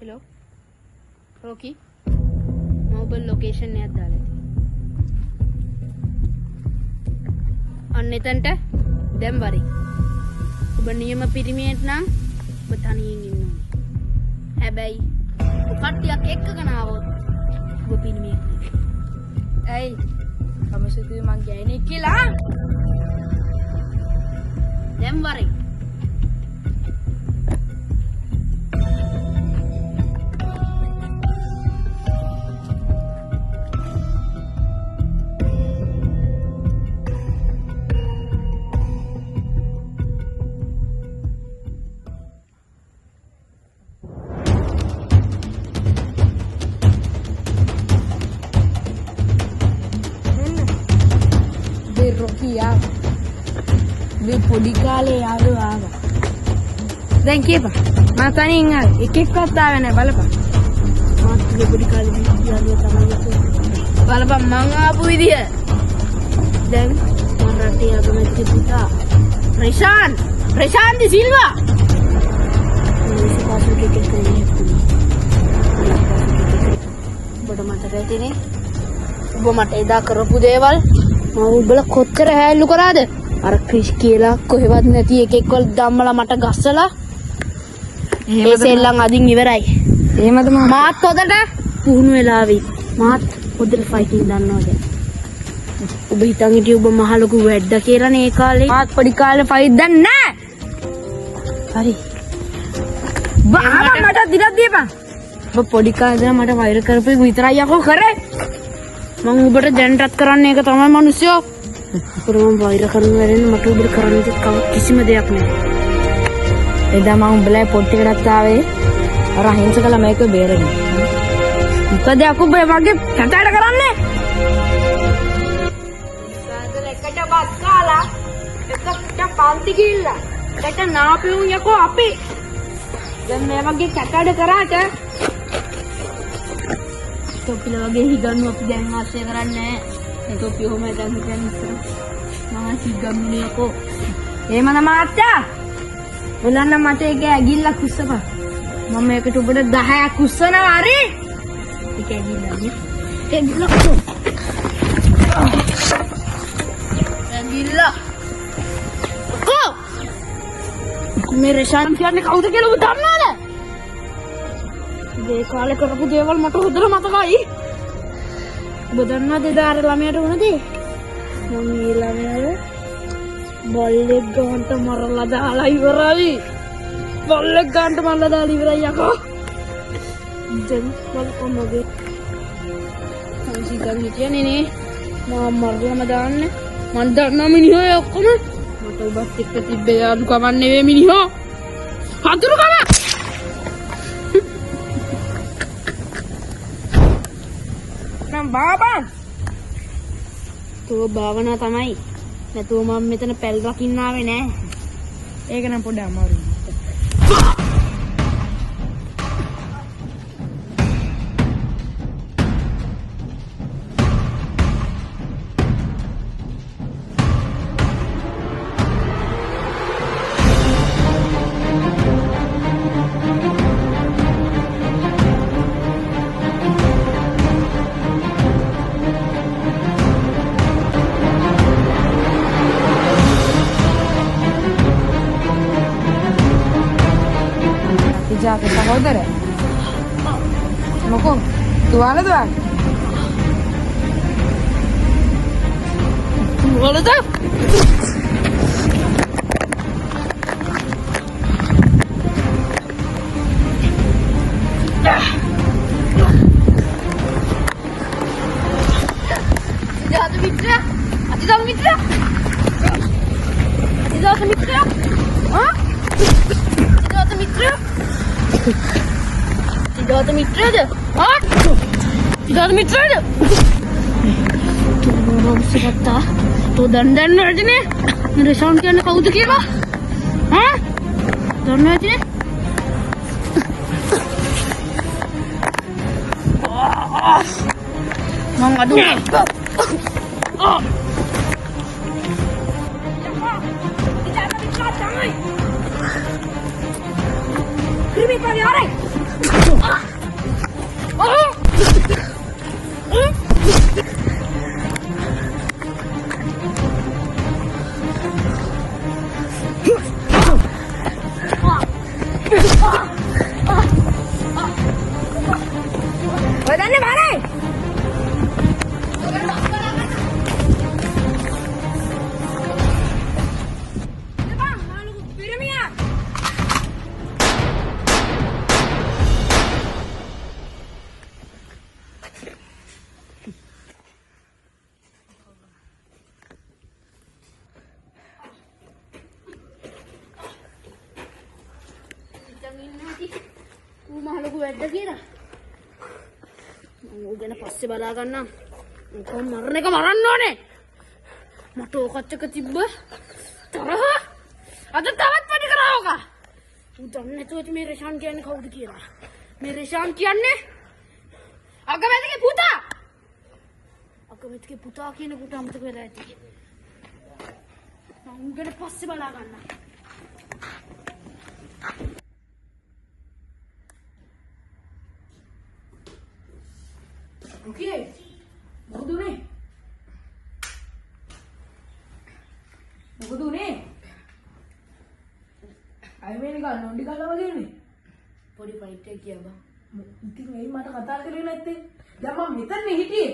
Hello? Rocky? Mobile location එකක් දාලා තියෙනවා. අන්න එතනට දැන් වරි. ඔබ නියම පිරිමියෙක් නම් ඔබ තනියෙන් ඉන්න ඕනේ. හැබැයි ඔබ කට්ටියක් එක්කගෙන ආවොත් ඔබ පිරිමියෙක් නෙවෙයි. ඇයි? කමසුතුයි මං ගෑණියෙක් කියලා. දැන් වරි. Rocky ආවා. මේ පොඩි කාලේ යාළුවා ආවා. දැන් කියපන්. මම තනියෙන් ආවේ. එකෙක්වත් ආවේ නැහැ බලපන්. මාත් මේ පොඩි කාලේ යාළුවා තමයි. බලපන් මං ආපු විදිය. දැන් මම රටේ අගමැති පුතා. ප්‍රශාන්ති සිල්වා. මේ පාසල් කෙනෙක් කියන්නේ. ඔබට මතක ඇතිනේ. ඔබ මට එදා කරපු දේවල් මම උඹලා කොච්චර හැල්ලු කරාද? අර ක්‍රිෂ් කියලා කොහෙවත් නැති එකෙක්වල ධම්මලා මට ගස්සලා. ඒ සෙල්ලම් අදින් ඉවරයි. එහෙමද මාත් හොදට පුහුණු වෙලාවි. මාත් හොදට ෆයිටින් දන්නවද? ඔබ හිතන් හිටියේ ඔබ මහ ලොකු වැඩ කියලානේ ඒ කාලේ. මාත් පොඩි කාලේ ෆයිට් දන්නේ නැහැ. හරි. බාහම මට දිනක් දීපන්. ඔබ පොඩි කාලේ ඉඳන් මට වෛර කරපු විතරයි යකෝ කරේ. මම ඔබට දැනටත් කරන්නේ ඒක තමයි මිනිස්සුયો. මම වෛර කරන වෙලෙන් මට ඔබට කරන්න කිසිම දෙයක් නැහැ. එදා මම උඹලා පොට්ටි කරත් ආවේ අර අහිංසක ළමයික බේරෙන්න. මොකද අකෝ ඔබ වගේ කතාට කරන්නේ? සාදල එකට බස් කාලා එකට පන්ති ගිහිල්ලා එකට නාපියුන් යකෝ අපි. දැන් මේ වගේ කතාට කරාට තොපිල වගේ හිගන්නු අපි දැන් ආශ්‍රය කරන්නේ නැහැ. තොපි ඔහොම දැන් හිතන්නේ ඉස්සර. මම හිගන්නුනේ යකෝ. එහෙමද මාත්‍යා? ඔලන්න මට ඒක ඇගිල්ල කුස්සපන්. මම මේකට ඔබට 10ක් කුස්සනවා හරි? ඒක ඇගිල්ලනේ. ඇගිල්ල. ඇගිල්ල. කො? මේ රෂාන් කියන්නේ කවුද කියලා ඔබ දන්නවද? ඒ කාලේ කරපු දේවල් මට හොඳට මතකයි. ඔබ දන්නවද එදා අර ළමයාට වුණ දේ? මම මේ ළමයාව බල්ලෙක් ගන්නට මරලා දාලා ඉවරයි. බල්ලෙක් ගන්නට මරලා දාලා ඉවරයි යකෝ. දැන් බලපන් මගේ. කවුසි ගන්න හිටියනේ නේ. මම මරලම දාන්නේ. මන් දන්නා මිනිහෝ ඔක්කොම. මට ඔබත් එක්ක තිබ්බ යාළුකම නෙවෙයි මිනිහෝ. හතුරුකම. බාබා තෝ භාවනා තමයි නැතුව මම මෙතන පැල් රකින්න ආවේ නෑ. ඒක නම් පොඩ්ඩක් අමාරුයි. जाके सहोदर है मको तुआले तो बोलो तो जाते मित्र हाँ जाते मित्र Tidak ada. Ah! Tidak ada mitra ada. Tuh baru sekata. Tuh dandan aja nih. Nggak sound kan kau tuh kira? Hah? Dandan aja nih. Mang aduh. Oh. Tidak ada mitra jangan. Krimi kali orang. Badannya mana? Makhluk wedda කියලා. මම උගෙන පස්සේ බලා ගන්නම්. කොහොම මරණ එක මරන්න ඕනේ. මට ඕකත් එක තිබ්බ තරහ. අද තවත් වැඩි කරා ඕක. ඌ දන්නේ නැතුව මේ රෂාන් කියන්නේ කවුද කියලා. මේ රෂාන් කියන්නේ අගමැතිගේ පුතා. අගමැතිගේ පුතා කියන කොට අමතක වෙලා ඇති. මම උගෙන පස්සේ බලා ගන්නම්. Okay. මොකද උනේ? මොකද උනේ? අය මේක නෝන්ඩි කල්ලා වගේ නේ. පොඩි ෆයිට් එකක් ගියා බා. ඉතින් එයි මට කතා කරේ නැත්තේ. දැන් මම මෙතන හිටියේ.